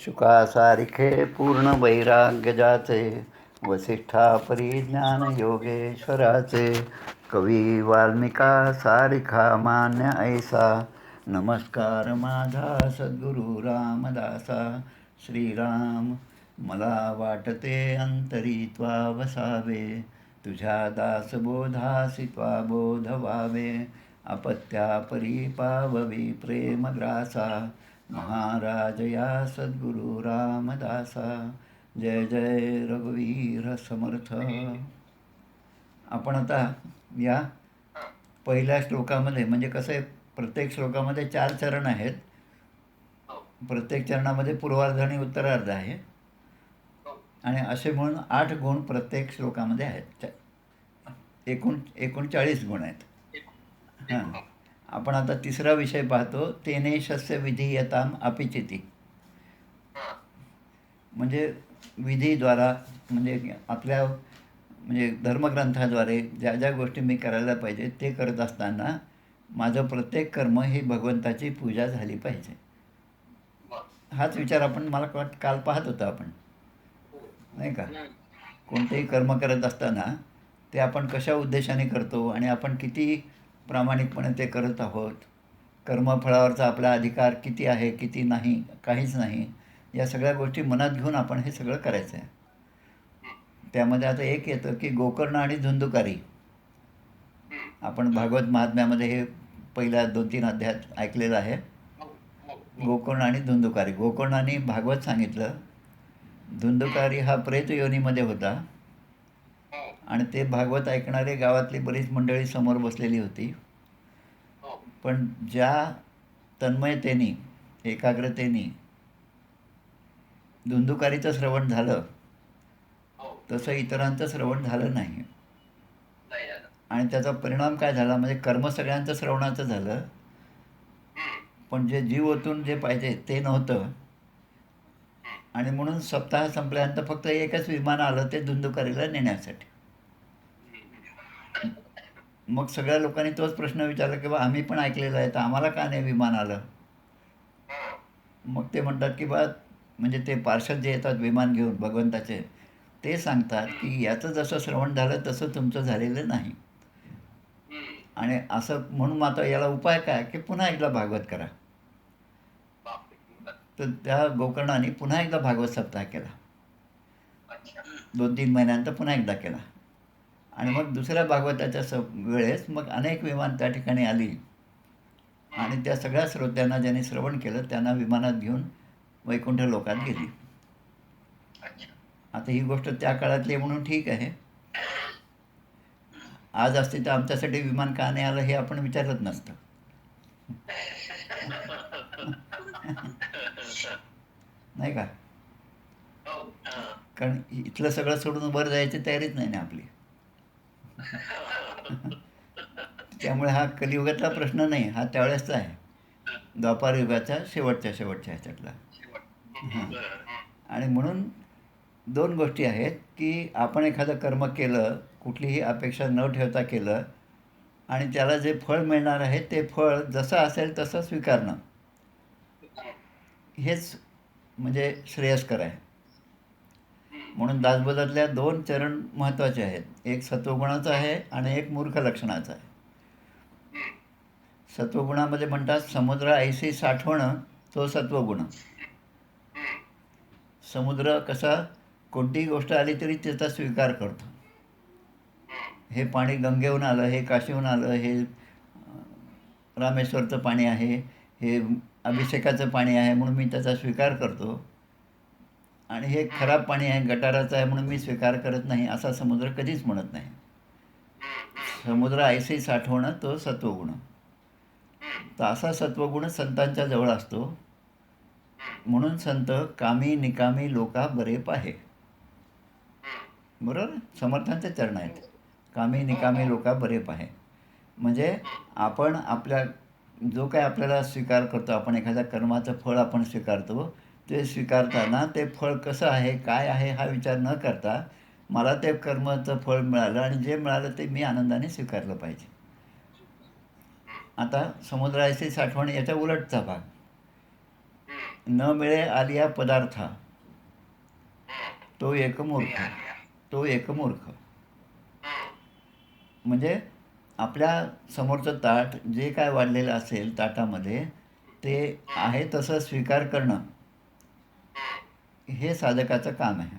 शुकासारिखे पूर्ण वैराग्य जाचे, वसिष्ठा परिज्ञान योगेश्वराचे. कवी वाल्मिका सारिखा मान्य ऐसा, नमस्कार माझा सद्गुरु रामदासा. श्रीराम मला वाटते अंतरी त्वा वसावे, तुझ्या दासबोधासी त्वा बोध व्हावे. अपत्या परी पाववी प्रेमग्रासा, महाराज या सद्गुरु रामदासा. जय जय रघुवीर समर्थ. आपण आता या पहिल्या श्लोकामध्ये, म्हणजे कसं आहे, प्रत्येक श्लोकामध्ये 4 चरण आहेत. प्रत्येक चरणामध्ये पूर्वार्ध आणि उत्तरार्ध आहे, आणि असे म्हणून 8 गुण प्रत्येक श्लोकामध्ये आहेत. एकूण 40 गुण आहेत. हां, आपण आता तिसरा विषय पाहतो. तेने शस्य विधीयताम अपिचिती. म्हणजे विधीद्वारा, म्हणजे आपल्या म्हणजे धर्मग्रंथाद्वारे ज्या ज्या गोष्टी मी करायला पाहिजे ते करत असताना माझं प्रत्येक कर्म ही भगवंताची पूजा झाली पाहिजे. हाच विचार मला काल पाहत होतो आपण, नाही का. कोणतेही कर्म करत असताना ते आपण कशा उद्देशाने करतो आणि आपण किती प्रामाणिकपणे ते करत आहोत, कर्मफळावरचा आपला अधिकार किती आहे किती नाही, काहीच नाही, या सगळ्या गोष्टी मनात घेऊन आपण हे सगळं करायचं आहे. त्यामध्ये आता एक येतं की गोकर्ण आणि धुंदुकारी. आपण भागवत महात्म्यामध्ये हे पहिल्या 2-3 अध्यायात ऐकलेलं आहे. गोकर्ण आणि धुंदुकारी. गोकर्णाने भागवत सांगितलं, धुंदुकारी हा प्रेत योनीमध्ये होता, आणि ते भागवत ऐकणारे गावातली बरीच मंडळी समोर बसलेली होती. पण ज्या तन्मयतेने, एकाग्रतेने धुंदुकारीचं श्रवण झालं तसं इतरांचं श्रवण झालं नाही. आणि त्याचा परिणाम काय झाला, म्हणजे कर्म सगळ्यांचं श्रवणाचं झालं, पण जे जीव ओतून जे पाहिजे ते नव्हतं. आणि म्हणून सप्ताह संपल्यानंतर फक्त एकच विमान आलं, ते धुंदुकारीला नेण्यासाठी. मग सगळ्या लोकांनी तोच प्रश्न विचारला की बा आम्ही पण ऐकलेलं आहे, तर आम्हाला का नाही विमान आलं. मग ते म्हणतात की बा, म्हणजे ते पार्षद जे येतात विमान घेऊन भगवंताचे, ते सांगतात की याचं जसं श्रवण झालं तसं तुमचं झालेलं नाही. आणि असं म्हणून आता याला उपाय काय, की पुन्हा एकदा भागवत करा. तर त्या गोकर्णाने पुन्हा एकदा भागवत सप्ताह केला. 2-3 महिन्यानंतर पुन्हा एकदा केला. आणि मग दुसऱ्या भागवताच्या वेळेस मग अनेक विमान त्या ठिकाणी आली, आणि त्या सगळ्या श्रोत्यांना ज्यांनी श्रवण केलं त्यांना विमानात घेऊन वैकुंठ लोकात गेली. आता ही गोष्ट त्या काळातली आहे म्हणून ठीक आहे. आज असते तर आमच्यासाठी विमान का नाही आलं हे आपण विचारत नसतं. नाही का. कारण इथलं सगळं सोडून वर जायची तयारीच नाही ना आपली. त्यामुळे हा कलियुगातला प्रश्न नाही, हा त्यावेळेसचा आहे, द्वापार युगाच्या शेवटच्या ह्याच्यातला. हां. आणि म्हणून 2 गोष्टी आहेत की आपण एखादं कर्म केलं, कुठलीही अपेक्षा न ठेवता केलं, आणि त्याला जे फळ मिळणार आहे ते फळ जसं असेल तसं स्वीकारणं, हेच म्हणजे श्रेयस्कर आहे. म्हणून दासबोधातल्या 2 चरण महत्त्वाचे आहेत. एक सत्वगुणाचं आहे आणि एक मूर्ख लक्षणाचं आहे. सत्वगुणामध्ये म्हणतात समुद्र ऐसी साठवणं, तो सत्वगुण. समुद्र कसा कोणतीही गोष्ट आली तरी त्याचा स्वीकार करतो. हे पाणी गंगेहून आलं, हे काशीहून आलं, हे रामेश्वरचं पाणी आहे, हे अभिषेकाचं पाणी आहे म्हणून मी त्याचा स्वीकार करतो, आणि हे खराब पाणी आहे, गटाराचं आहे म्हणून मी स्वीकार करत नाही, असा समुद्र कधीच म्हणत नाही. समुद्र ऐसे साठवणं, तो सत्वगुण. तर असा सत्वगुण संतांच्या जवळ असतो. म्हणून संत कामी निकामी लोका बरे पाहे. बरोबर, समर्थांचे चरण आहेत, कामी निकामी लोका बरे पाहे. म्हणजे आपण आपल्या जो काय आपल्याला स्वीकार करतो, आपण एखाद्या कर्माचं फळ आपण स्वीकारतो, ते स्वीकारताना ते फळ कसं आहे काय आहे हा विचार न करता मला ते कर्माचं फळ मिळालं आणि जे मिळालं ते मी आनंदाने स्वीकारलं पाहिजे. आता समुद्राची साठवण याच्या उलटचा भाग. न मिळे आलिया पदार्था, तो एक मूर्ख. तो एक मूर्ख. म्हणजे आपल्या समोरचं ताट जे काय वाढलेलं असेल ताटामध्ये, ते आहे तसं स्वीकार करणं हे साधकाचं काम आहे.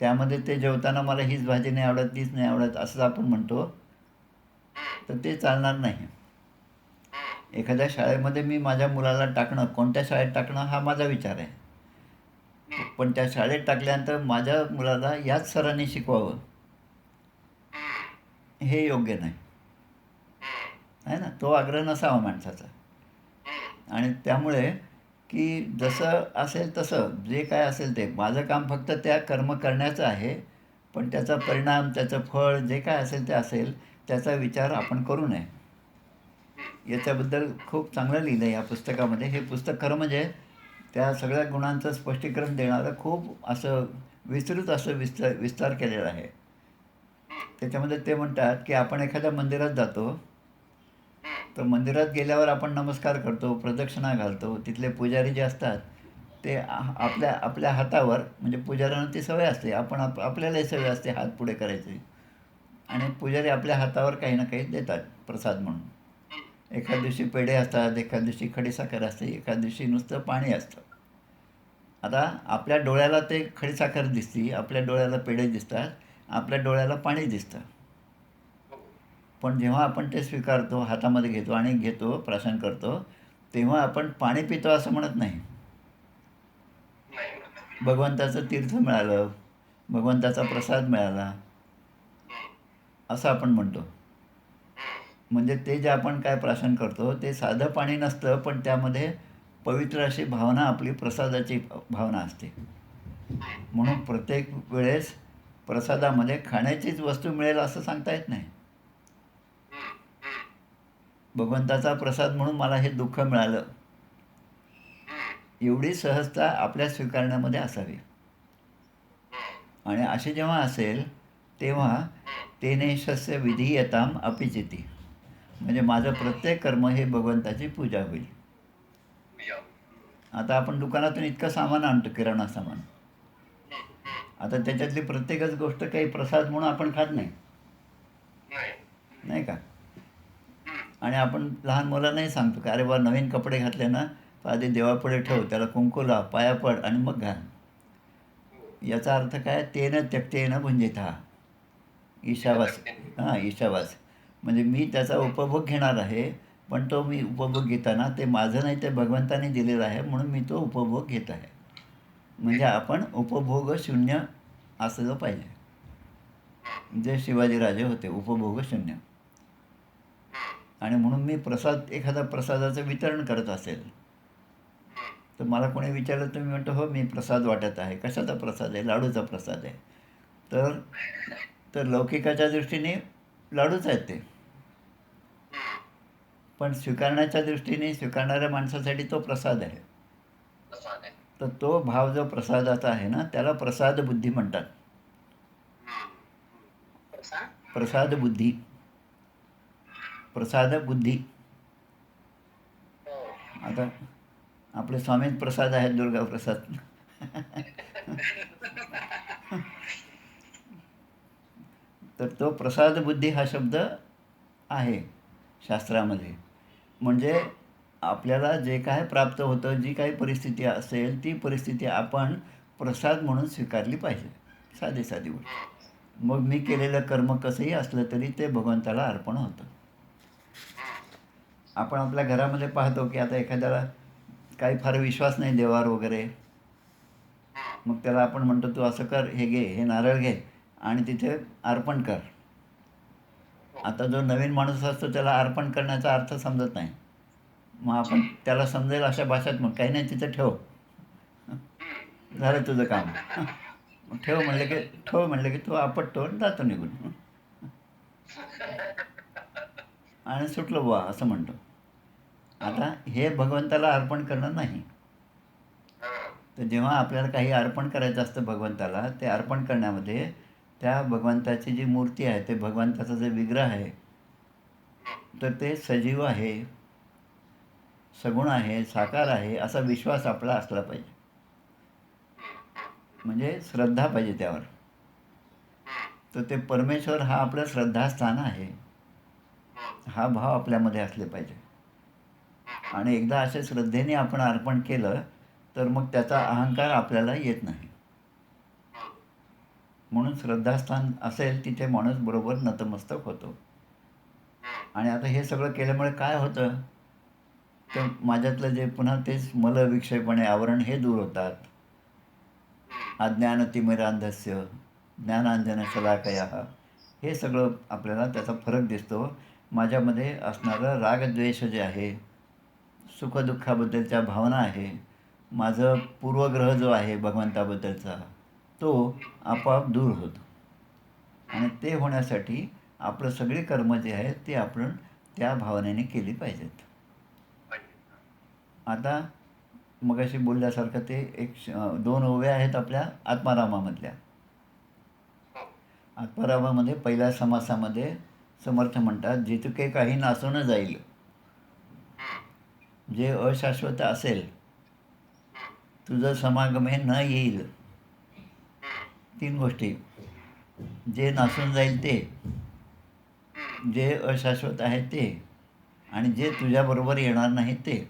त्यामध्ये ते जेवताना मला हीच भाजी नाही आवडत, तीच नाही आवडत असं आपण म्हणतो, तर ते चालणार नाही. एखाद्या शाळेमध्ये मी माझ्या मुलाला टाकणं, कोणत्या शाळेत टाकणं हा माझा विचार आहे. पण त्या शाळेत टाकल्यानंतर माझ्या मुलाला याच सरांनी शिकवावं हे योग्य नाही, आहे ना. तो आग्रह नसावा माणसाचा. आणि त्यामुळे की जसं असेल तसं जे काय असेल ते माझं काम फक्त त्या कर्म करण्याचं आहे. पण त्याचा परिणाम, त्याचं फळ जे काय असेल ते असेल, त्याचा विचार आपण करू नये. याच्याबद्दल खूप चांगलं लिहिलं आहे या पुस्तकामध्ये. हे पुस्तक खरं म्हणजे त्या सगळ्या गुणांचं स्पष्टीकरण देणारं खूप असं विस्तृत असं विस्तार केलेला आहे. त्याच्यामध्ये ते म्हणतात की आपण एखाद्या मंदिरात जातो, तर मंदिरात गेल्यावर आपण नमस्कार करतो, प्रदक्षिणा घालतो. तिथले पुजारी जे असतात ते आपल्या आपल्या हातावर, म्हणजे पुजाऱ्यांना ती सवय असते, आपण आपल्यालाही सवय असते हात पुढे करायची, आणि पुजारी आपल्या हातावर काही ना काही देतात प्रसाद म्हणून. एखाद दिवशी पेढे असतात, एखाद दिवशी खडीसाखर असते, एखाद दिवशी नुसतं पाणी असतं. आता आपल्या डोळ्याला ते खडीसाखर दिसते, आपल्या डोळ्याला पेढे दिसतात, आपल्या डोळ्याला पाणी दिसतं. पण जेव्हा आपण ते स्वीकारतो, हातामध्ये घेतो आणि घेतो, प्राशन करतो, तेव्हा आपण पाणी पितो असं म्हणत नाही. भगवंताचं तीर्थ मिळालं, भगवंताचा प्रसाद मिळाला असं आपण म्हणतो. म्हणजे ते जे आपण काय प्राशन करतो ते साधं पाणी नसतं, पण त्यामध्ये पवित्र अशी भावना, आपली प्रसादाची भावना असते. म्हणून प्रत्येक वेळेस प्रसादामध्ये खाण्याचीच वस्तू मिळेल असं सांगता येत नाही. भगवंताचा प्रसाद म्हणून मला हे दुःख मिळालं, एवढी सहजता आपल्या स्वीकारण्यामध्ये असावी. आणि असे जेव्हा असेल तेव्हा तेने शस्य विधीयताम अपिचिती, म्हणजे माझं प्रत्येक कर्म हे भगवंताची पूजा होईल. आता आपण दुकानातून इतकं सामान आणतो, किराणा सामान. आता त्याच्यातली प्रत्येकच गोष्ट काही प्रसाद म्हणून आपण खात नाही, नाही का. आणि आपण लहान मुलांनाही सांगतो की अरे बा, नवीन कपडे घातले ना, तर आधी देवापुढे ठेव, त्याला कुंकू लाव, पाया पड आणि मग घाल. याचा अर्थ काय? तेन त्यक्तेन भुंजिता, ईशावास. हां, ईशावास. म्हणजे मी त्याचा उपभोग घेणार आहे, पण तो मी उपभोग घेताना ते माझं नाही, ते भगवंताने दिलेलं आहे, म्हणून मी तो उपभोग घेत आहे. म्हणजे आपण उपभोगशून्य असलं पाहिजे. जे शिवाजीराजे होते उपभोगशून्य. आणि म्हणून मी एखादा प्रसादाचं वितरण करत असेल, तर मला कोणी विचारलं तर मी म्हणतो, हो मी प्रसाद वाटत आहे. कशाचा प्रसाद आहे? लाडूचा प्रसाद आहे. तर तर लौकिकाच्या दृष्टीने लाडूच आहेत ते, पण स्वीकारण्याच्या दृष्टीने स्वीकारणाऱ्या माणसासाठी तो प्रसाद आहे. तर तो भाव जो प्रसादाचा आहे ना, त्याला प्रसाद बुद्धी म्हणतात. प्रसाद बुद्धी, प्रसाद बुद्धी. आता आपले स्वामीच प्रसाद आहेत, दुर्गा प्रसाद. तर तो प्रसाद बुद्धी हा शब्द आहे शास्त्रामध्ये. म्हणजे आपल्याला जे काय प्राप्त होतं, जी काही परिस्थिती असेल, ती परिस्थिती आपण प्रसाद म्हणून स्वीकारली पाहिजे. साधी साधी गोष्ट. मग मी केलेलं कर्म कसंही असलं तरी ते भगवंताला अर्पण होतं. आपण आपल्या घरामध्ये पाहतो की आता एखाद्याला काही फार विश्वास नाही देवावर वगैरे, मग त्याला आपण म्हणतो, तू असं कर, हे घे, हे नारळ घे आणि तिथे अर्पण कर. आता जो नवीन माणूस असतो त्याला अर्पण करण्याचा अर्थ समजत नाही. मग आपण त्याला समजेल अशा भाषेत मग काही नाही, तिथं ठेव, झालं तुझं काम. मग ठेव म्हणलं की तो आपटतो आणि जातो निघून, आणि सुटलो बुवा असं म्हणतो. आता हे भगवंताला अर्पण करणं नाही. तर जेव्हा आपल्याला काही अर्पण करायचं असतं भगवंताला, ते अर्पण करण्यामध्ये त्या भगवंताची जी मूर्ती आहे, ते भगवंताचा जे विग्रह आहे, तर ते सजीव आहे, सगुण आहे, साकार आहे असा विश्वास आपला असला पाहिजे. म्हणजे श्रद्धा पाहिजे त्यावर. तर ते परमेश्वर हा आपलं श्रद्धास्थान आहे, हा भाव आपल्यामध्ये असले पाहिजे. आणि एकदा अशा श्रद्धेने आपण अर्पण केलं तर मग त्याचा अहंकार आपल्याला येत नाही. म्हणून श्रद्धास्थान असेल तिथे माणूस बरोबर नतमस्तक होतो. आणि आता हे सगळं केल्यामुळे काय होतं, तर माझ्यातलं जे पुन्हा तेच विक्षेपणे आवरण हे दूर होतात. अज्ञानतिमिरांधस्य ज्ञानांजनशलाकया, हे सगळं आपल्याला त्याचा फरक दिसतो. माझ्यामध्ये असणारं रागद्वेष जे आहे, सुखदुःखाबद्दलच्या भावना आहे, माझं पूर्वग्रह जो आहे भगवंताबद्दलचा, तो आपोआप दूर होतो. आणि ते होण्यासाठी आपलं सगळे कर्म जे आहेत ते आपण त्या भावनेने केली पाहिजेत. आता मगाशी बोलल्यासारखं ते दोन ओव्या आहेत आपल्या आत्मारामामधल्या. आत्मारामामध्ये पहिल्या समासामध्ये समर्थ म्हणतात, जितके काही नासून जाईल, जे अशाश्वत असेल, तुझं समागमे न येईल. 3 गोष्टी. जे नासून जाईल ते, जे अशाश्वत आहे ते, आणि जे तुझ्याबरोबर येणार नाही ते.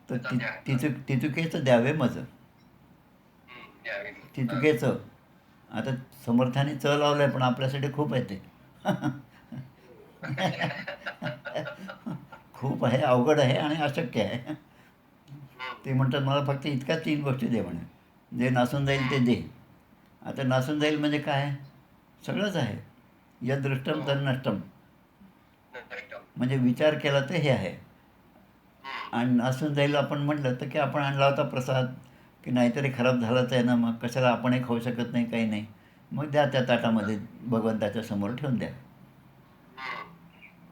तर तितुकेचं द्यावे मज. तितुकेचं. आता समर्थाने च लावलंय पण आपल्यासाठी खूप आहे ते. खूप आहे, अवघड आहे आणि अशक्य आहे. ते म्हणतात मला फक्त इतक्या 3 गोष्टी दे म्हणे. जे नासून जाईल ते दे. आता नासून जाईल म्हणजे काय? सगळंच आहे. यदृष्टम तर नष्टम. म्हणजे विचार केला तर हे आहे. आणि नासून जाईल आपण म्हटलं तर की आपण आणला होता प्रसाद, की नाहीतरी खराब झालाच आहे ना, मग कशाला आपणही खाऊ शकत नाही, काही नाही. मग द्या त्या ताटामध्ये, भगवंताच्या समोर ठेवून द्या.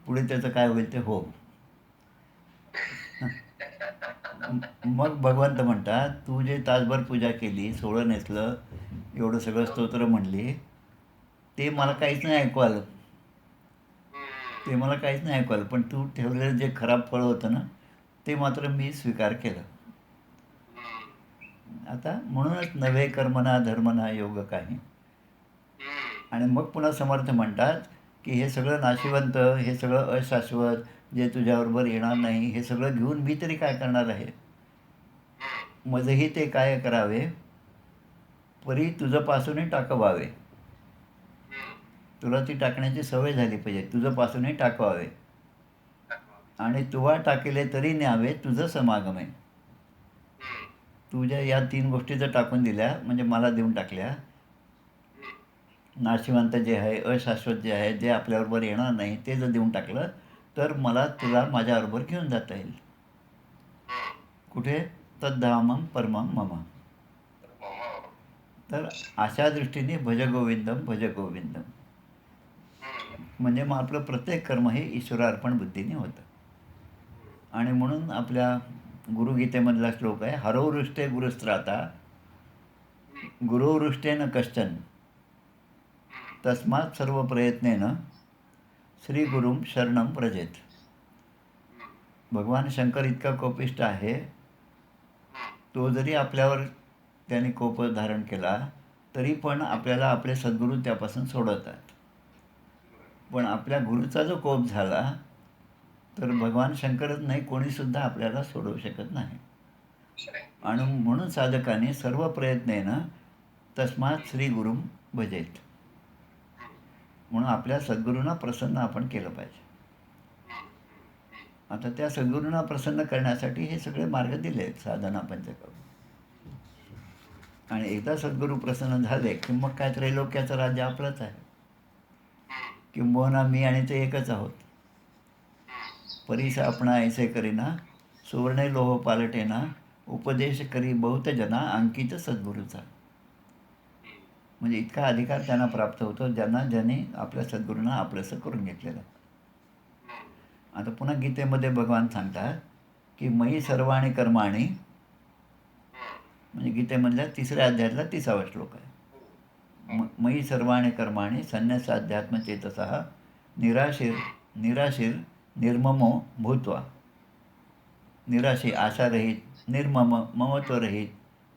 पुढे त्याचं काय होईल ते हो. मग भगवंत म्हणतात, तू जे तासभर पूजा केली, सोळं नेसलं, एवढं सगळं स्तोत्र म्हणली, ते मला काहीच नाही ऐकू आलं. ते मला काहीच नाही ऐकू आलं. पण तू ठेवलेलं जे खराब फळ होतं ना, ते मात्र मी स्वीकार केलं. आता म्हणूनच नवे कर्मना धर्मना योग काही. आणि मग पुन्हा समर्थ म्हणतात की हे सगळं नाशिवंत, हे सगळं अशाश्वत, जे तुझ्याबरोबर येणार नाही, हे सगळं घेऊन मी तरी काय करणार आहे. मजही ते काय करावे, परी तुझपासूनही टाकवावे. तुला ती टाकण्याची सवय झाली पाहिजे. तुझपासूनही टाकवावे. आणि तुवा टाकेले तरी न्यावे तुझं समागमे. तुझ्या या 3 गोष्टी जर टाकून दिल्या, म्हणजे मला देऊन टाकल्या, नाशिवंत जे आहे, अशाश्वत जे आहे, जे आपल्याबरोबर येणार नाही, ते जर देऊन टाकलं तर मला तुला माझ्याबरोबर घेऊन जाता येईल. कुठे? तद्धामम परमम मम. तर अशा दृष्टीने भज गोविंदम भज गोविंदम. म्हणजे मग आपलं प्रत्येक कर्म हे ईश्वरार्पण बुद्धीने होतं. आणि म्हणून आपल्या गुरुगीतेमधला श्लोक आहे, हरोवृष्टे गुरुस्त्राता गुरुवृष्टेन कश्चन तस्मात् सर्व प्रयत्नेन श्री गुरुम शरणम व्रजेत. भगवान शंकर इतका कोपिष्ट आहे, तो जरी आपल्यावर त्याने कोप धारण केला तरी पण आपल्याला आपले सद्गुरू त्यापासून सोडवतात. पण आपल्या गुरुचा जो कोप झाला तर भगवान शंकरच नाही, कोणीसुद्धा आपल्याला सोडवू शकत नाही. आणि म्हणून साधकाने सर्व प्रयत्नेनं तस्मात श्री गुरुम भजेत. म्हणून आपल्या सद्गुरूंना प्रसन्न आपण केलं पाहिजे. आता त्या सद्गुरूंना प्रसन्न करण्यासाठी हे सगळे मार्ग दिले आहेत साधना पंचकर्म. आणि एकदा सद्गुरू प्रसन्न झाले की मग काय त्रैलोक्याचं राज्य आपलंच आहे. किंबहुना मी आणि ते एकच आहोत. परीस आपणा ऐसे करीना सुवर्णे लोह पालटेना उपदेश करी बहुत जना अंकित सद्गुरूचा. म्हणजे इतका अधिकार त्यांना प्राप्त होतो ज्यांनी आपल्या सद्गुरूंना आपलंसं करून घेतलेलं आहे. आता पुन्हा गीतेमध्ये भगवान सांगतात की मयी सर्वाणी कर्माणी, म्हणजे गीतेमधल्या 3ऱ्या अध्यायातला 30वा श्लोक आहे. मयी सर्वाणी कर्माणी संन्यासाध्यात्मचेतसः निराशीर निर्ममो भूत्वा. निराशी आशारहित निर्मम ममत्वरहित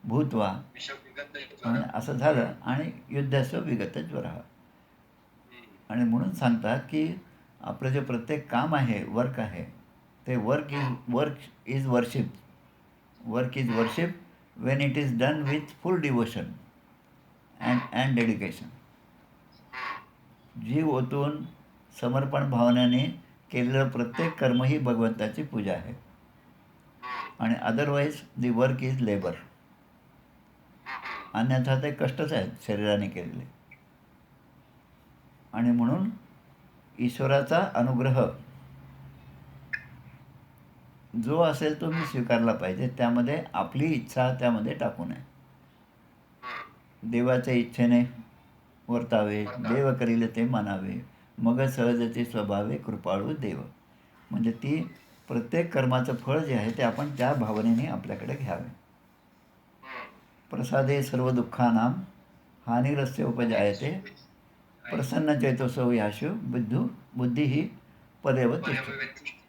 भूत्वा आणि असं झालं आणि युद्धस्व विगत ज्वरः. आणि म्हणून सांगतात की आपलं जे प्रत्येक काम आहे वर्क आहे ते work is worship. Work is worship Wien it is done with full devotion and dedication. जीव ओतून समर्पण भावनेने केलेलं प्रत्येक कर्म ही भगवंताची पूजा आहे. आणि otherwise the work is labour. अन्यथा ते कष्टच आहेत शरीराने केलेले. आणि म्हणून ईश्वराचा अनुग्रह जो असेल तो मी स्वीकारला पाहिजे. त्यामध्ये आपली इच्छा त्यामध्ये टाकू नये. देवाच्या इच्छेने वर्तावे देव करील ते मानावे मग सहजते स्वभावे कृपाळू देव. म्हणजे ती प्रत्येक कर्माचं फळ जे आहे ते आपण त्या भावनेने आपल्याकडे घ्यावे. प्रसादे सर्व दुःखानां हानिरस्य उपजायते प्रसन्न चेतसो याशु बुद्धी ही पर्यवतिष्ठ.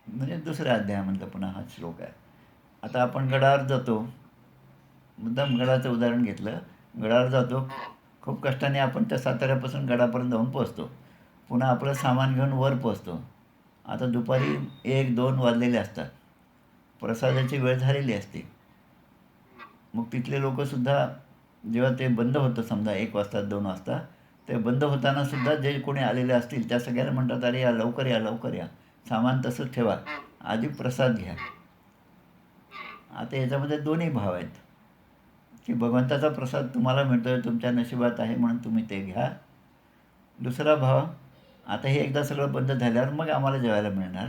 म्हणजे दुसऱ्या अध्यायामधला पुन्हा हा श्लोक आहे. आता आपण गडावर जातो. मुद्दाम गडाचं उदाहरण घेतलं. गडावर जातो खूप कष्टाने आपण त्या साताऱ्यापासून गडापर्यंत जाऊन पोचतो. पुन्हा आपलं सामान घेऊन वर पोचतो. आता दुपारी 1-2 वाजलेले असतात. प्रसादाची वेळ झालेली असते. मग तिथले लोकंसुद्धा जेव्हा ते बंद होतं समजा 1 वाजता 2 वाजता ते बंद होताना सुद्धा जे कोणी आलेले असतील त्या सगळ्यांना म्हणतात अरे या लवकर या लवकर या सामान तसंच ठेवा आधी प्रसाद घ्या. आता याच्यामध्ये दोन्ही भाव आहेत की भगवंताचा प्रसाद तुम्हाला मिळतो आहे तुमच्या नशिबात आहे म्हणून तुम्ही ते घ्या. दुसरा भाव आता हे एकदा सगळं बंद झाल्यावर मग आम्हाला जेवायला मिळणार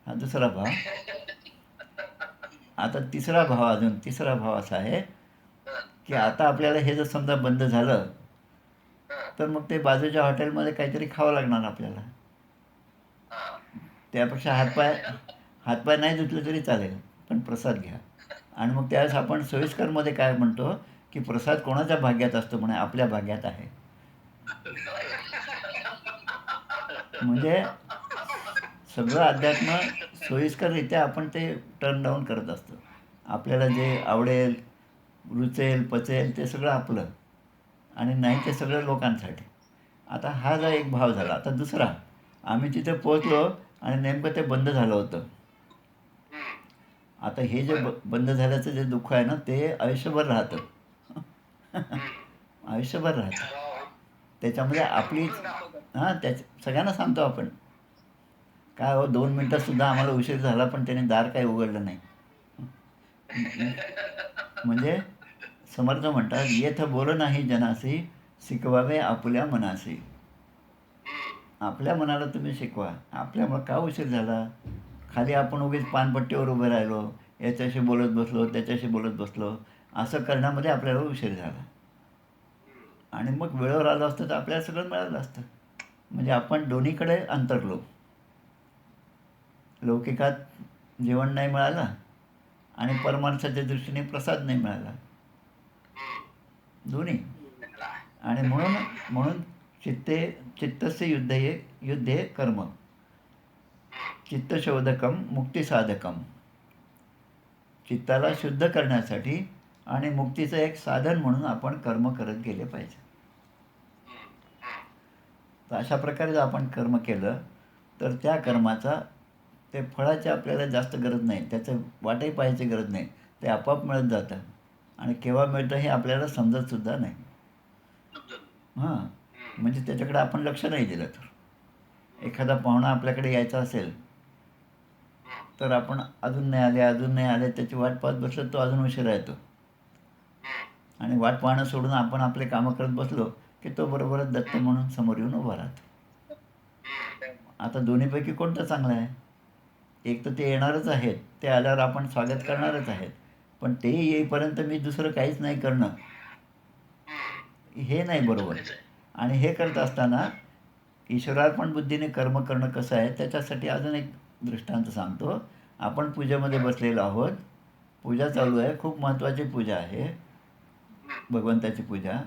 हा दुसरा भाव. आता तिसरा भाव असा आहे की आता आपल्याला हे जर समजा बंद झालं तर मग ते बाजूच्या हॉटेलमध्ये काहीतरी खावं लागणार आपल्याला. त्यापेक्षा हातपाय नाही धुतले तरी चालेल पण प्रसाद घ्या. आणि मग त्यावेळेस आपण सोयीस्करमध्ये काय म्हणतो की प्रसाद कोणाच्या भाग्यात असतो म्हणे आपल्या भाग्यात आहे. म्हणजे सगळं अध्यात्म सोयीस्कररित्या आपण ते टर्न डाऊन करत असतो. आपल्याला जे आवडेल रुचेल पचेल ते सगळं आपलं आणि नाही ते सगळं लोकांसाठी. आता हा जो एक भाव झाला. आता दुसरा आम्ही तिथे पोहोचलो आणि नेमकं ते बंद झालं होतं. आता हे जे बंद झाल्याचं जे दुःख आहे ना ते आयुष्यभर राहतं. आयुष्यभर राहतं. त्याच्यामध्ये आपलीच सगळ्यांना सांगतो आपण काय हो 2 मिनटातसुद्धा आम्हाला उशीर झाला पण त्याने दार काही उघडलं नाही. म्हणजे समर्थ म्हणतात येथ बोल नाही जनासी शिकवावे आपुल्या मनासी. आपल्या मनाला तुम्ही शिकवा. आपल्यामुळे का उशीर झाला. खाली आपण उगीच पानपट्टीवर उभे राहिलो याच्याशी बोलत बसलो त्याच्याशी बोलत बसलो असं करण्यामध्ये आपल्याला उशीर झाला. आणि मग वेळेवर आलं असतं तर आपल्याला सगळं मिळालं असतं. म्हणजे आपण दोन्हीकडे अंतरलो. लौकिकात जेवण नाही मिळालं आणि परमार्थाच्या दृष्टीने प्रसाद नाही मिळाला. दोन्ही. आणि म्हणून चित्तस्य युद्धे कर्म चित्तशोधकम मुक्तिसाधकम. चित्ताला शुद्ध करण्यासाठी आणि मुक्तीचं एक साधन म्हणून आपण कर्म करत गेले पाहिजे. तर अशा प्रकारे जर आपण कर्म केलं तर त्या कर्माचा ते फळाची आपल्याला जास्त गरज नाही. त्याचं वाटही पाहायची गरज नाही. ते आपोआप मिळत जातं. आणि केव्हा मिळतं हे आपल्याला समजतसुद्धा नाही. म्हणजे त्याच्याकडे आपण लक्ष नाही दिलं तर. एखादा पाहुणा आपल्याकडे यायचा असेल तर आपण अजून नाही आले त्याची वाट पाहत बसलो तो अजून उशिरा येतो. आणि वाट पाहणं सोडून आपण आपले कामं करत बसलो की तो बरोबरच दत्त म्हणून समोर येऊन उभा राहतो. आता दोन्हीपैकी कोणतं चांगलं आहे. एक तर ते येणारच आहेत. ते आल्यावर आपण स्वागत करणारच आहेत. पण ते येईपर्यंत मी दुसरं काहीच नाही करणं हे नाही बरोबर. आणि हे करत असताना ईश्वरार्पण बुद्धीने कर्म करणं कसं आहे त्याच्यासाठी अजून एक दृष्टांत सांगतो. आपण पूजेमध्ये बसलेलो आहोत. पूजा चालू आहे. खूप महत्त्वाची पूजा आहे भगवंताची पूजा.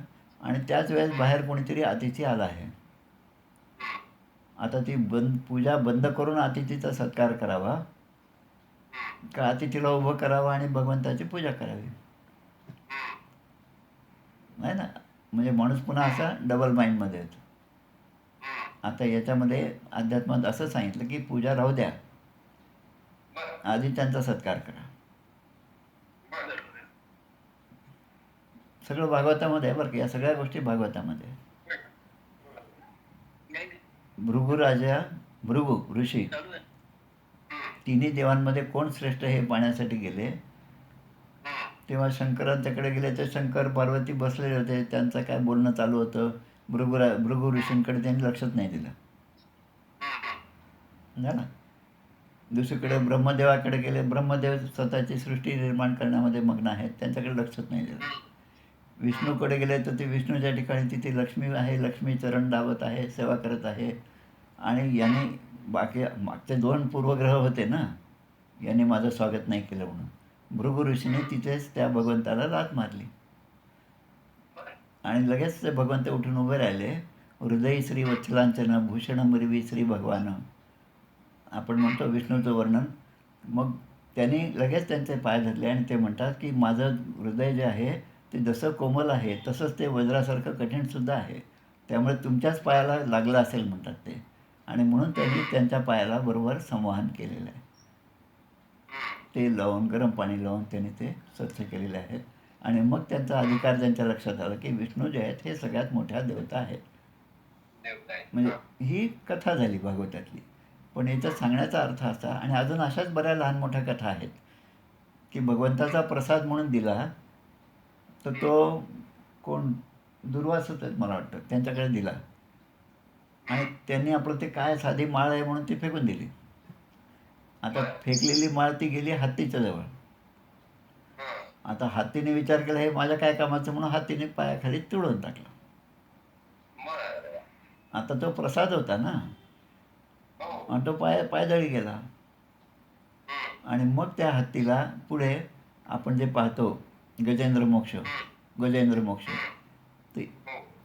आणि त्याच वेळेस बाहेर कोणीतरी अतिथी आला आहे. आता ती पूजा बंद करून अतिथीचा सत्कार करावा काळातिथीला उभं करावं आणि भगवंताची पूजा करावी. नाही ना, म्हणजे माणूस पुन्हा असा डबल माइंडमध्ये येतो. आता याच्यामध्ये अध्यात्मात असं सांगितलं की पूजा राहू द्या, आधी त्यांचा सत्कार करा. सगळं भागवतामध्ये आहे बरं का, या सगळ्या गोष्टी भागवतामध्ये आहे. भृगू राजा, भृगू ऋषी, तिन्ही देवांमध्ये कोण श्रेष्ठ हे पाहण्यासाठी गेले. तेव्हा शंकरांच्याकडे गेले तर शंकर पार्वती बसलेले होते, त्यांचं काय बोलणं चालू होतं. भृगू ऋषींकडे त्यांनी लक्षच नाही दिलं. झालं. दुसरीकडे ब्रह्मदेवाकडे गेले, ब्रह्मदेव स्वतःची सृष्टी निर्माण करण्यामध्ये मग्न आहेत, त्यांच्याकडे लक्षच नाही दिलं. विष्णूकडे गेले तर ते विष्णूच्या ठिकाणी तिथे लक्ष्मी आहे, लक्ष्मी चरण दाबत आहे, सेवा करत आहे. आणि याने बाकी मागचे 2 पूर्वग्रह होते ना, याने माझं स्वागत नाही केलं म्हणून भृगू ऋषीने तिथेच त्या भगवंताला लाथ मारली. आणि लगेच ते भगवंत उठून उभे राहिले. हृदय श्री वत्सलांचन भूषण मरवी श्री भगवान, आपण म्हणतो विष्णूचं वर्णन. मग त्यांनी लगेच त्यांचे पाय धरले आणि ते म्हणतात की माझं हृदय जे आहे ते जसं कोमल आहे तसंच ते वज्रासारखं कठीणसुद्धा आहे, त्यामुळे तुमच्याच पायाला लागलं असेल म्हणतात ते. आणि म्हणून त्यांनी त्यांच्या पायाला बरोबर संवाहन केलेलं आहे. ते लावून गरम पाणी लावून त्यांनी ते स्वच्छ केलेले आहेत. आणि मग त्यांचा अधिकार त्यांच्या लक्षात आला की विष्णू जे आहेत हे सगळ्यात मोठ्या देवता आहेत. म्हणजे ही कथा झाली भागवतातली. पण याचा सांगण्याचा अर्थ असा, आणि अजून अशाच बऱ्या लहान मोठ्या कथा आहेत की भगवंताचा प्रसाद म्हणून दिला तर तो कोण दुर्वासच आहेत मला वाटतं, त्यांच्याकडे दिला आणि त्यांनी आपलं ते काय साधी माळ आहे म्हणून ती फेकून दिली. आता फेकलेली माळ ती गेली हत्तीच्या जवळ. आता हत्तीने विचार केला हे माझ्या काय कामाचं म्हणून हत्तीने पायाखाली तुडवून टाकलं. आता तो प्रसाद होता ना, आणि तो पायदळी गेला. आणि मग त्या हत्तीला पुढे आपण जे पाहतो गजेंद्र मोक्ष, गजेंद्र मोक्ष, ते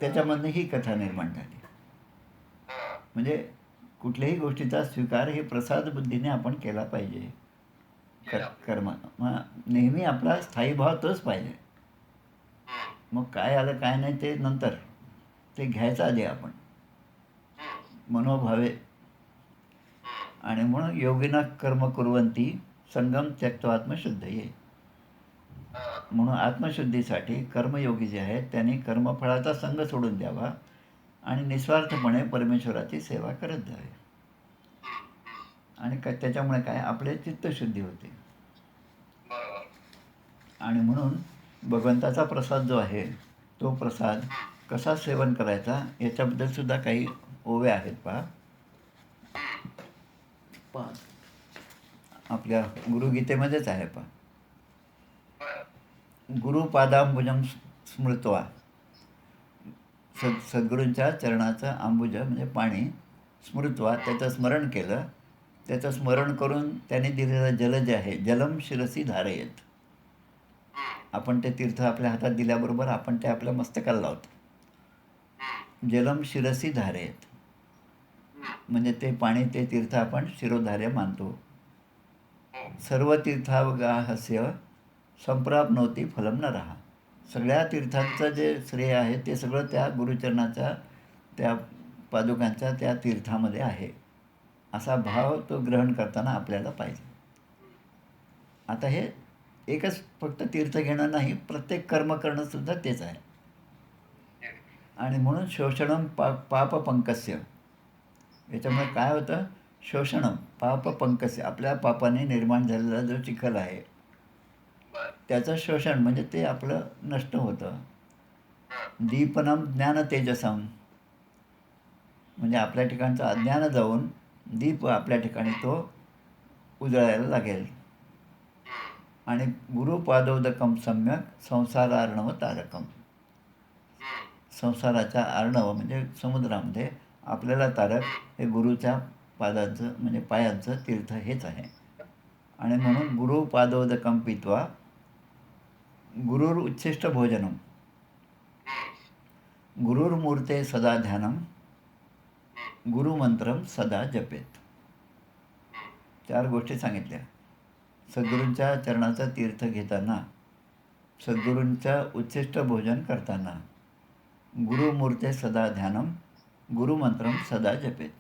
त्याच्यामधनं ही कथा निर्माण झाली. म्हणजे कुठल्याही गोष्टीचा स्वीकार हे प्रसाद बुद्धीने आपण केला पाहिजे. कर्म नेहमी आपला स्थायी भाव तोच पाहिजे. मग काय आलं काय नाही ते नंतर, ते घ्यायचं आधी आपण मनोभावे. आणि म्हणून योगिना कर्म कुर्वंती संगम त्यक्त्वा आत्मशुद्धये. म्हणून आत्मशुद्धीसाठी कर्मयोगी जे आहेत त्यांनी कर्मफळाचा संग सोडून द्यावा आणि निस्वार्थपणे परमेश्वराची सेवा करत जावी. आणि त्याच्यामुळे काय आपले चित्तशुद्धी होते. आणि म्हणून भगवंताचा प्रसाद जो आहे तो प्रसाद कसा सेवन करायचा याच्याबद्दल सुद्धा काही ओव्या आहेत. पहा आपल्या गुरुगीतेमध्येच आहे. पहा, गुरुपादांबुजं स्मृत्वा, सद्गुरूंच्या चरणाचं अंबुज म्हणजे पाणी, स्मृत्वा त्याचं स्मरण केलं, त्याचं स्मरण करून त्यांनी दिलेलं जल जे आहे जलम शिरसी धारयेत. आपण ते तीर्थ आपल्या हातात दिल्याबरोबर आपण ते आपल्या मस्तकाला लावतो. जलम शिरसी धारयेत म्हणजे ते पाणी, ते तीर्थ आपण शिरोधार्य मानतो. सर्व तीर्थावगाहस्य संप्राप्नोती फलम न रहा. सगळ्या तीर्थांचं जे श्रेय आहे ते सगळं त्या गुरुचरणाच्या, त्या पादुकांच्या त्या तीर्थामध्ये आहे, असा भाव तो ग्रहण करताना आपल्याला पाहिजे. आता हे एकच फक्त तीर्थ घेणं नाही, प्रत्येक कर्म करणंसुद्धा तेच आहे. आणि म्हणून शोषणम पापपंकस्य, याच्यामुळे काय होतं, शोषणम पापपंकस्य, आपल्या पापाने निर्माण झालेला जो चिखल आहे त्याचं शोषण म्हणजे ते आपलं नष्ट होतं. दीपनम ज्ञान तेजसम म्हणजे आपल्या ठिकाणचं अज्ञान जाऊन दीप आपल्या ठिकाणी तो उजळायला लागेल. आणि गुरुपादोदकम सम्यक संसारार्णव तारकम, संसाराच्या अर्णव म्हणजे समुद्रामध्ये आपल्याला तारक हे गुरुच्या पादांचं म्हणजे पायांचं तीर्थ हेच आहे. आणि म्हणून गुरुपादोदकम पित्वा गुरुर उच्छिष्ट भोजनम गुरुर्मूर्ते सदा ध्यानम गुरुमंत्रम सदा जपेत. 4 गोष्टी सांगितल्या. सद्गुरूंच्या चरणाचं तीर्थ घेताना, सद्गुरूंचं उच्छिष्ट भोजन करताना, गुरुमूर्ते सदा ध्यानम, गुरुमंत्रम सदा जपेत.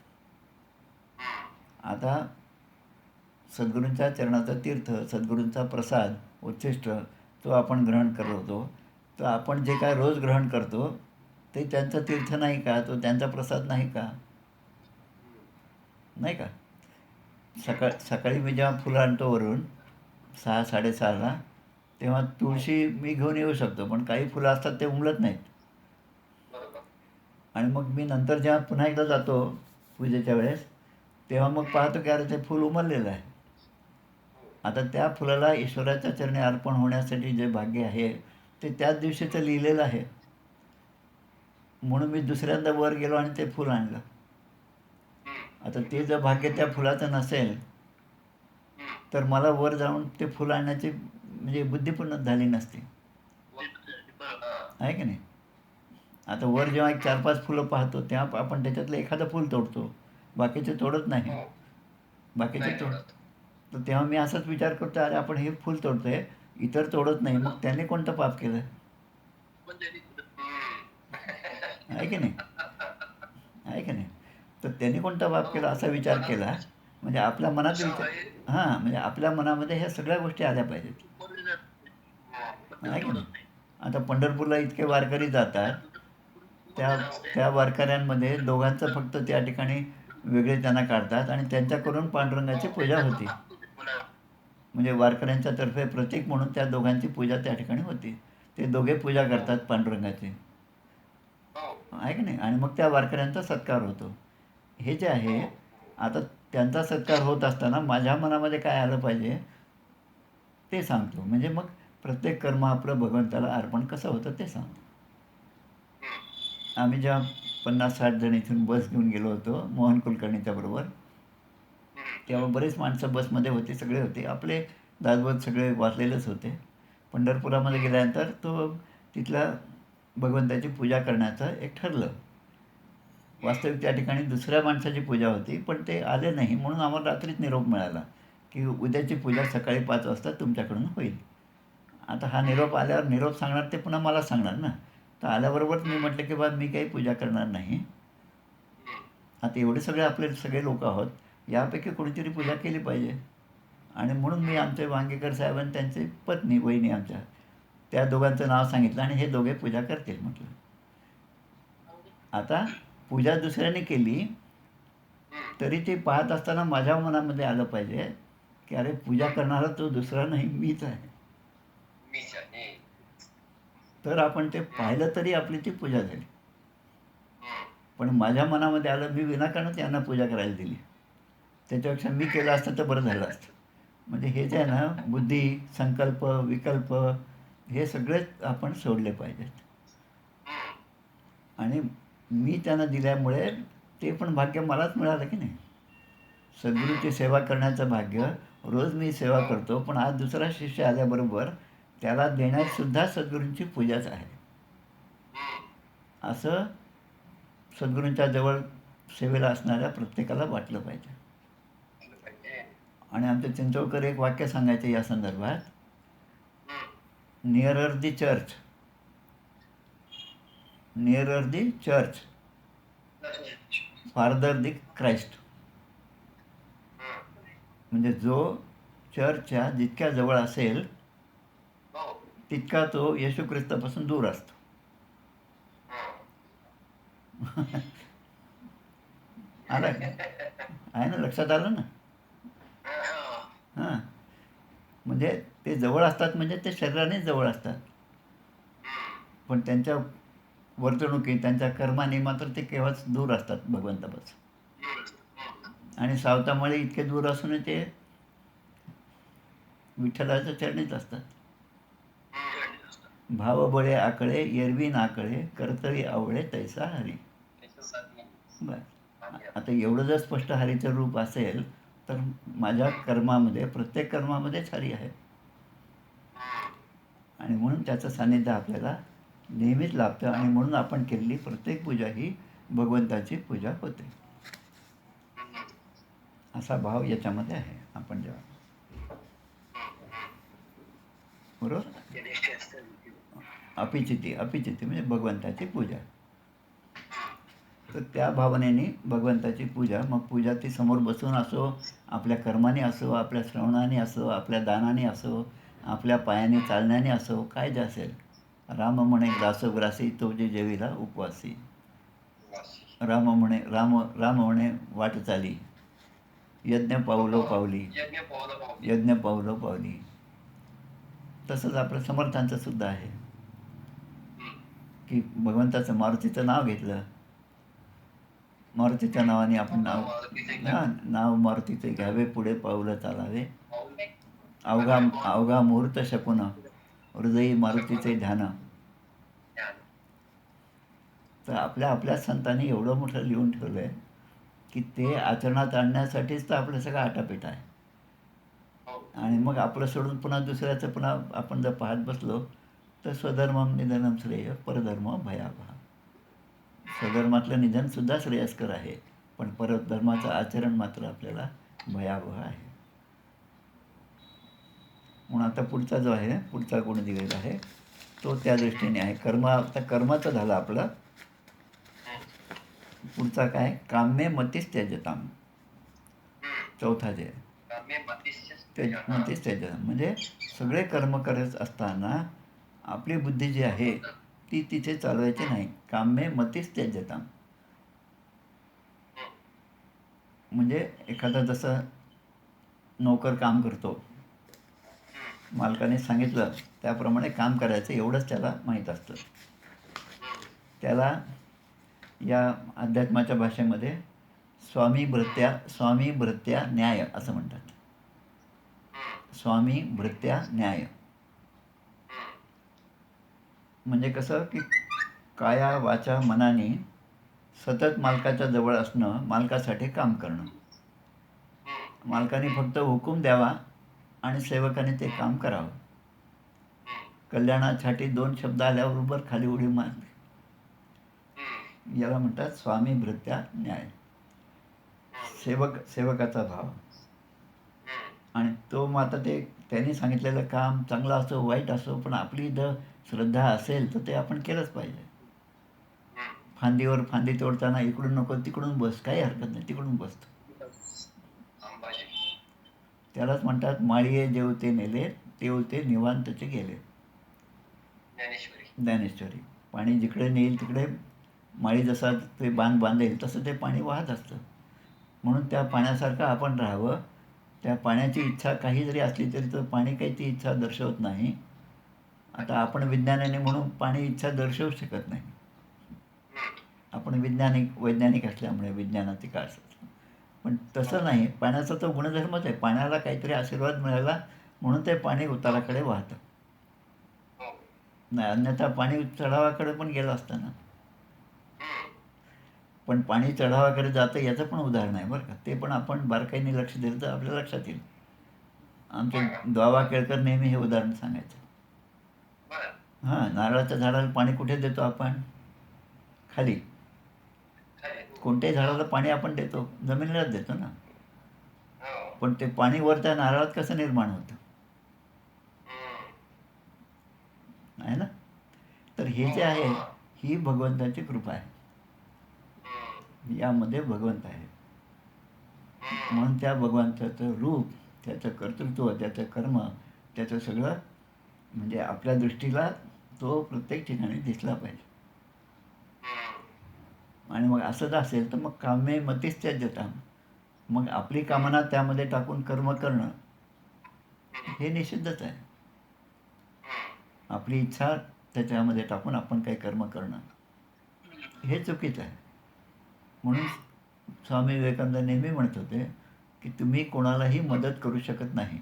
आता सद्गुरूंच्या चरणाचं तीर्थ, सद्गुरूंचा प्रसाद, उच्छिष्ट तो आपण ग्रहण करतो. तर आपण जे काय रोज ग्रहण करतो ते त्यांचं तीर्थ नाही का? तो त्यांचा प्रसाद नाही का? नाही का? सकाळी मी जेव्हा फुलं आणतो वरून 6-6:30ला, तेव्हा तुळशी मी घेऊन येऊ शकतो, पण काही फुलं असतात ते उमलत नाहीत. आणि मग मी नंतर जेव्हा पुन्हा एकदा जातो पूजेच्या वेळेस, तेव्हा मग पाहतो की अरे ते फूल उमललेलं आहे. आता त्या फुलाला ईश्वराच्या चरणी अर्पण होण्यासाठी जे भाग्य आहे ते त्याच दिवशीचं लिहिलेलं आहे. म्हणून मी दुसऱ्यांदा वर गेलो आणि ते फूल आणलं. आता ते जर भाग्य त्या फुलाचं नसेल तर मला वर जाऊन ते फुल आणण्याची म्हणजे बुद्धी पण झाली नसती. आहे की नाही? आता वर जेव्हा एक 4-5 फुलं पाहतो तेव्हा आपण त्याच्यातलं एखादं फूल तोडतो, बाकीचे तोडत नाही. बाकीचे तर तेव्हा मी असाच विचार करतो, अरे आपण हे फूल तोडतोय, इतर तोडत नाही, मग त्याने कोणतं पाप केलं? आहे की नाही? आहे की नाही? तर त्याने कोणता पाप केला असा विचार केला म्हणजे आपल्या मनात विचार म्हणजे आपल्या मनामध्ये ह्या सगळ्या गोष्टी आल्या पाहिजेत. आहे की नाही? आता पंढरपूरला इतके वारकरी जातात, त्या त्या वारकऱ्यांमध्ये दोघांचं फक्त त्या ठिकाणी वेगळे त्यांना काढतात आणि त्यांच्याकडून पांडुरंगाची पूजा होती. म्हणजे वारकऱ्यांच्या तर्फे प्रतीक म्हणून त्या दोघांची पूजा त्या ठिकाणी होती. ते दोघे पूजा करतात पांडुरंगाची. आहे की नाही? आणि मग त्या वारकऱ्यांचा सत्कार होतो. हे जे आहे, आता त्यांचा सत्कार होत असताना माझ्या मनामध्ये काय आलं पाहिजे ते सांगतो. म्हणजे मग प्रत्येक कर्म आपलं भगवंताला अर्पण कसं होतं ते सांगतो. आम्ही जेव्हा 50-60 जण इथून बस घेऊन गेलो होतो मोहन कुलकर्णीच्या बरोबर, तेव्हा बरेच माणसं बसमध्ये होते, सगळे होते. आपले दासबोध सगळे वाचलेलेच होते. पंढरपुरामध्ये गेल्यानंतर तो तिथल्या भगवंताची पूजा करण्याचं एक ठरलं. वास्तविक त्या ठिकाणी दुसऱ्या माणसाची पूजा होती, पण ते आले नाही म्हणून आम्हाला रात्रीच निरोप मिळाला की उद्याची पूजा सकाळी 5 वाजता तुमच्याकडून होईल. आता हा निरोप आल्यावर निरोप सांगणार ते पुन्हा मला सांगणार ना. तर आल्याबरोबरच मी म्हटलं की बा मी काही पूजा करणार नाही. आता एवढे सगळे आपले सगळे लोक आहोत, यापैकी कोणीतरी पूजा केली पाहिजे. आणि म्हणून मी आमचे वांगेकर साहेब आणि त्यांची पत्नी वहिनी आमच्या त्या दोघांचं नाव सांगितलं आणि हे दोघे पूजा करतील म्हटलं. आता पूजा दुसऱ्याने केली तरी ते पाहत असताना माझ्या मनामध्ये आलं पाहिजे की अरे पूजा करणारा तो दुसरा नाही, मीच आहे. तर आपण ते पाहिलं तरी आपली ती पूजा झाली. पण माझ्या मनामध्ये आलं मी विनाकारण त्यांना पूजा करायला दिली, त्याच्यापेक्षा मी केलं असतं तर बरं झालं असतं. म्हणजे हे जे आहे ना, बुद्धी, संकल्प, विकल्प हे सगळेच आपण सोडले पाहिजेत. आणि मी त्यांना दिल्यामुळे ते पण भाग्य मलाच मिळालं की नाही. सद्गुरूची सेवा करण्याचं भाग्य रोज मी सेवा करतो, पण आज दुसरा शिष्य आल्याबरोबर त्याला देण्यातसुद्धा सद्गुरूंची पूजाच आहे. असं सद्गुरूंच्या जवळ सेवेला असणाऱ्या प्रत्येकाला वाटलं पाहिजे. आणि आमचे चिंचोळकर एक वाक्य सांगायचे या संदर्भात, निअरर दी चर्च, निअरर दी चर्च, फार्दर दी क्राइस्ट. म्हणजे जो चर्चच्या जितक्या जवळ असेल तितका तो येशू ख्रिस्तापासून दूर असतो. आला आहे ना, लक्षात आलं ना? हां, म्हणजे ते जवळ असतात म्हणजे ते शरीरानेच जवळ असतात, पण त्यांच्या वर्तणुकी त्यांच्या कर्माने मात्र ते केव्हाच दूर असतात भगवंतापासून. आणि सावतामुळे इतके दूर असून ते विठ्ठलाच्या चरणीच असतात. भाव बळे आकळे एरवी नाकळे, करतळी आवळे तैसा हरी. बस. आता एवढं जर स्पष्ट हरीचं रूप असेल तर माझ्या कर्मामध्ये प्रत्येक कर्मामध्येच हरी आहे. आणि म्हणून त्याचं सान्निध्य आपल्याला नेहमीच लाभतं आणि म्हणून आपण केलेली प्रत्येक पूजा ही भगवंताची पूजा होते. असा भाव याच्यामध्ये आहे. आपण जेव्हा बरोबर. अपिचिती, अपिचिती म्हणजे भगवंताची पूजा. तर त्या भावनेने भगवंताची पूजा, मग पूजा ती समोर बसून असो, आपल्या कर्माने असो, आपल्या श्रवणाने असो, आपल्या दानाने असो, आपल्या पायाने चालण्याने असो, काय जे असेल. राम म्हणे ग्रासोग्रासी तो जे जेविला उपवासी. राम म्हणे राम म्हणे वाट चाली, यज्ञ पावलो पावली, यज्ञ पावलो पावली. तसंच आपल्या समर्थांचं सुद्धा आहे की भगवंताचं मारुतीचं नाव घेतलं, मारुतीच्या नावाने आपण नाव मारुतीचे घ्यावे, पुढे पाऊलं चालावे, अवघा अवघा मुहूर्त शकून हृदयी मारुतीचे ध्यान. तर आपल्या आपल्या संतांनी एवढं मोठं लिहून ठेवलं आहे की ते आचरणात आणण्यासाठीच तर आपलं सगळं आटापीठ आहे. आणि मग आपलं सोडून पुन्हा दुसऱ्याचं पुन्हा आपण जर पाहत बसलो तर स्वधर्मम निधनम श्रेय परधर्म भयावह. स्वधर्मातलं निधनसुद्धा श्रेयस्कर आहे, पण परधर्माचं आचरण मात्र आपल्याला भयावह आहे. म्हणून आता पुढचा जो आहे, पुढचा गुण दिलेला आहे तो त्या दृष्टीने आहे. आता कर्माचं झालं आपलं. पुढचा काय, काम्ये मतीस त्यजताम. चौथा जे मतीस त्यजताम म्हणजे सगळे कर्म करत असताना आपली बुद्धी जी आहे ती तिथे चालवायची नाही. काम्ये मतीस त्यजताम म्हणजे एखादा जसं नोकर काम करतो, मालकाने सांगितलं त्याप्रमाणे काम करायचं एवढंच त्याला माहीत असतं. त्याला या अध्यात्माच्या भाषेमध्ये स्वामी भृत्या न्याय असं म्हणतात. स्वामी भृत्या न्याय म्हणजे कसं की काया वाचा मनाने सतत मालकाच्या जवळ असणं, मालकासाठी काम करणं. मालकाने फक्त हुकूम द्यावा आणि सेवकाने ते काम करावं. कल्याणासाठी दोन शब्द आल्याबरोबर खाली उडी मारली, याला म्हणतात स्वामी भृत्या न्याय. सेवकाचा भाव. आणि तो मग आता ते त्यांनी सांगितलेलं काम चांगलं असो वाईट असो, पण आपली जर श्रद्धा असेल तर ते आपण केलंच पाहिजे. फांदीवर फांदी तोडताना इकडून नको तिकडून बस, काही हरकत नाही, तिकडून बसतो. त्यालाच म्हणतात माळीये जेवते नेले तेवते निवांतचे गेले. ज्ञानेश्वरी. पाणी जिकडे नेईल तिकडे माळी जसा ते बांधेल तसं ते पाणी वाहत असतं. म्हणून त्या पाण्यासारखं आपण राहावं. त्या पाण्याची इच्छा काही जरी असली तरी तर पाणी काही ती इच्छा दर्शवत नाही. आता आपण विज्ञानाने म्हणून पाणी इच्छा दर्शवू शकत नाही. आपण वैज्ञानिक असल्यामुळे विज्ञानाची काळ असतं. पण तसं नाही, पाण्याचा तो गुणधर्मच आहे. पाण्याला काहीतरी आशीर्वाद मिळाला म्हणून ते पाणी उताराकडे वाहतं. नाही अन्यथा पाणी चढावाकडे पण गेलं असतं ना. पण पाणी चढावाकडे जातं याचं पण उदाहरण आहे बरं का. ते पण आपण बारकाईने लक्ष दिलं तर आपल्या लक्षात येईल. आमचे द्वावा केळकर नेहमी हे उदाहरण सांगायचं. हां, नारळाच्या झाडाला पाणी कुठे देतो आपण? खाली. कोणत्याही झाडाला पाणी आपण देतो, जमिनीलाच देतो ना. पण ते पाणी वर त्या नारळात कसं निर्माण होतं आहे ना. तर हे जे आहे ही भगवंताची कृपा आहे. यामध्ये भगवंत आहे. म्हणून त्या भगवंताचं रूप, त्याचं कर्तृत्व, त्याचं कर्म, त्याचं सगळं म्हणजे आपल्या दृष्टीला तो प्रत्येक ठिकाणी दिसला पाहिजे. आणि मग असंच असेल तर मग कामे मतीच त्यजताम. मग आपली कामना त्यामध्ये टाकून कर्म करणं हे निषिद्धच आहे. आपली इच्छा त्याच्यामध्ये टाकून आपण काही कर्म करणं हे चुकीचं आहे. म्हणून स्वामी विवेकानंद नेहमी म्हणत होते की तुम्ही कोणालाही मदत करू शकत नाही.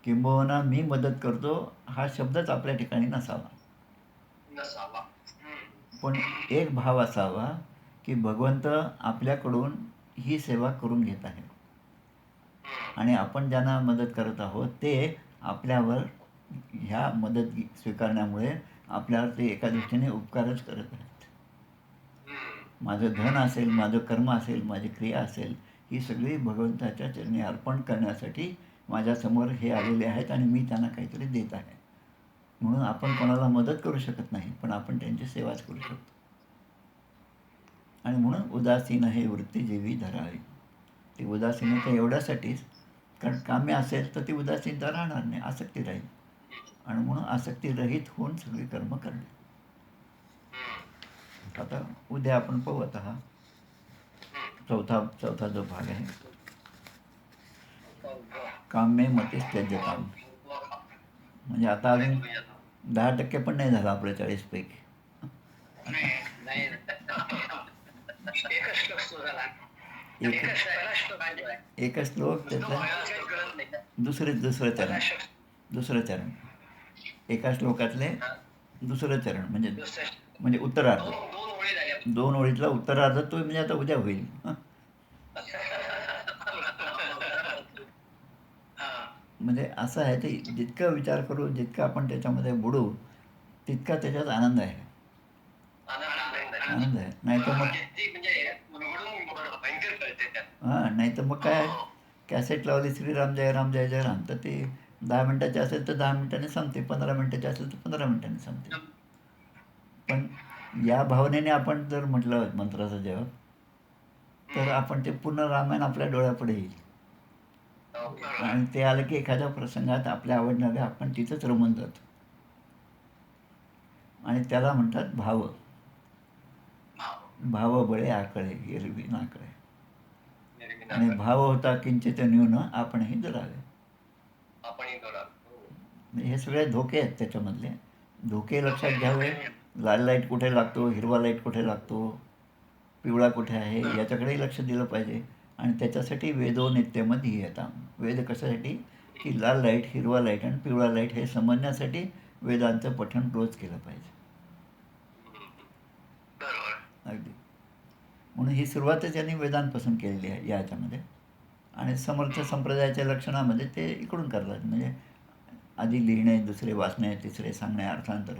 किंबहुना मी मदत करतो हा शब्दच आपल्या ठिकाणी नसावा. पण एक भाव असावा की भगवंत आपल्याकडून ही सेवा करून घेत आहे आणि आपण ज्यांना मदत करत आहोत ते आपल्यावर ह्या मदत स्वीकारण्यामुळे आपल्यावर ते एका दृष्टीने उपकारच करत आहेत. माझं धन असेल, माझं कर्म असेल, माझी क्रिया असेल, ही सगळी भगवंताच्या चरणी अर्पण करण्यासाठी माझ्यासमोर हे आलेले आहेत आणि मी त्यांना काहीतरी देत आहे. म्हणून आपण कोणाला मदत करू शकत नाही, पण आपण त्यांची सेवाच करू शकतो. आणि म्हणून उदासीन हे वृत्ती जीवी धरावी. ती उदासीनता एवढ्यासाठीच, कारण काम्य असेल तर ती उदासीनता राहणार नाही, आसक्ती राहील. आणि म्हणून आसक्तीरहित होऊन सगळी कर्म करणे. आता उद्या आपण पाहू. आता हा चौथा जो भाग आहे, काम्ये मते त्यज्यताम्. म्हणजे आता अजून 10% पण नाही झाला आपल्या 40 पैकी. एकच श्लोक, त्यातलं दुसरं चरण, एका श्लोकातले दुसरं चरण, म्हणजे उत्तरार्ध. 2 ओळीतला उत्तरार्ध तो म्हणजे आता उद्या होईल. म्हणजे असं आहे, ते जितका विचार करू, जितका आपण त्याच्यामध्ये बुडू, तितका त्याच्यात आनंद आहे. आनंद आहे. नाही तर मग नाही तर मग काय, कॅसेट लावली श्रीराम जय राम जय जय राम, तर ते 10 मिनिटाची असेल तर 10 मिनिटांनी संपते, 15 मिनिटाची असेल तर 15 मिनिटांनी संपते. पण या भावनेने आपण जर म्हटलं मंत्राचा जप, तर आपण ते पूर्ण रामायण आपल्या डोळ्यापुढे येईल. आणि ते आलं की एखाद्या प्रसंगात आपल्या आवडणारे आपण तिथंच रमून जातो. आणि त्याला म्हणतात भाव. भाव बळे आकळे एरवी नाकळे. आणि भाव होता किंचित न्यून आपणही दुरावे. हे सगळे धोके आहेत त्याच्यामधले. धोके लक्षात घ्यावे. लाल लाईट कुठे लागतो, हिरवा लाईट कुठे लागतो, पिवळा कुठे आहे, याच्याकडेही लक्ष दिलं पाहिजे. आणि त्याच्यासाठी वेदो नित्यमध्ये येतात. वेद कशासाठी, की लाल लाईट, हिरवा लाईट आणि पिवळा लाईट हे समजण्यासाठी वेदांचं पठण रोज केलं पाहिजे. अगदी. म्हणून ही सुरुवातच त्यांनी वेदांपासून केलेली आहे याच्यामध्ये. आणि समर्थ संप्रदायाच्या लक्षणामध्ये ते इकडून करतात. म्हणजे आधी लिहिणे, दुसरे वाचणे, तिसरे सांगणे, अर्थांतर.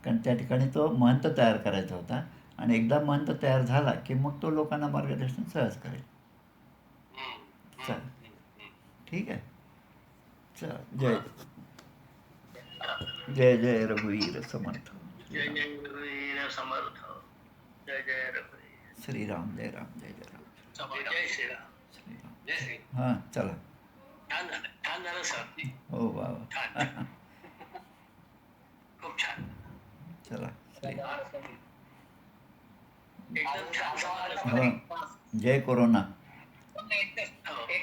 कारण त्या ठिकाणी तो महंत तयार करायचा होता. आणि एकदा महंत तयार झाला की मग तो लोकांना मार्गदर्शन सहज करेल. चल, ठीक आहे. चल, जय जय जय रघुवीर समर्थ. जय जय रघुवीर समर्थ. जय जय रघुवीर. श्रीराम जय राम जय जय राम. जय श्रीराम. श्रीराम. जय श्री. हां, चला. छान झालं सर. हो, वा. खूप छान. चला, श्रीराम. एकदम छान सवाल. हो, जय कोरोना. एक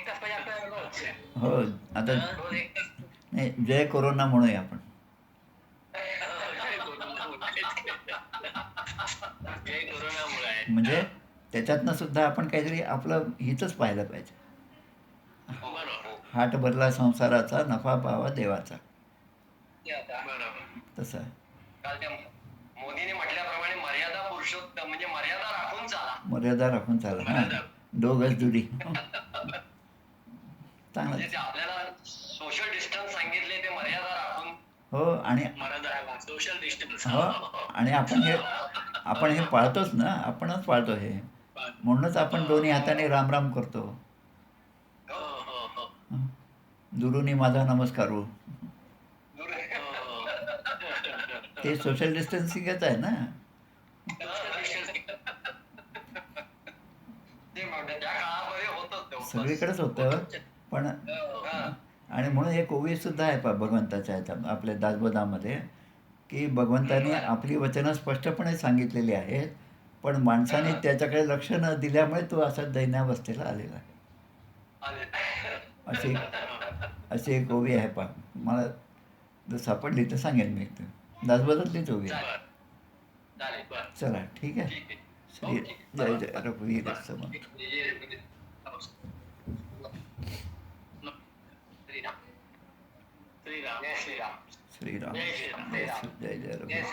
तास पहिले आपल्याला हो, आता नाही, जय कोरोना म्हणूया आपण. म्हणजे त्याच्यातनं सुद्धा आपण काहीतरी आपलं हितच पाहिलं पाहिजे. हाट भरला संसाराचा, नफा पावा देवाचा. तसं मोदीने म्हटल्याप्रमाणे मर्यादा पुरुषोत्तम, म्हणजे मर्यादा राखून चाला. मर्यादा राखून चाला. हां, 2 गज दुरी. चांगलं. आपल्याला सोशल डिस्टन्स सांगितले, ते मर्यादा राखून. हो, आणि सोशल डिस्टन्स. हो, आणि आपण हे पाळतोच ना, आपणच पाळतो हे. म्हणूनच आपण दोन्ही हाताने राम राम करतो. दुरुनी माझा नमस्कारू. ते सोशल डिस्टन्सिंगच आहे ना. सगळीकडेच होतं. पण आणि म्हणून एक ओवीसुद्धा आहे भगवंताच्या ह्याच्यात, आपल्या दासबोधामध्ये, की भगवंताने आपली वचनं स्पष्टपणे सांगितलेली आहेत, पण माणसाने त्याच्याकडे लक्ष न दिल्यामुळे तो असा दैन्यावस्थेला आलेला आहे. अशी एक ओवी आहे. मला जर सापडली तर सांगेन मी. दासबोधातलीच ओवी आहे. चला, ठीक आहे. श्री जय जय रघुवीर समर्थ. श्रीराम जय जय रघुवीर.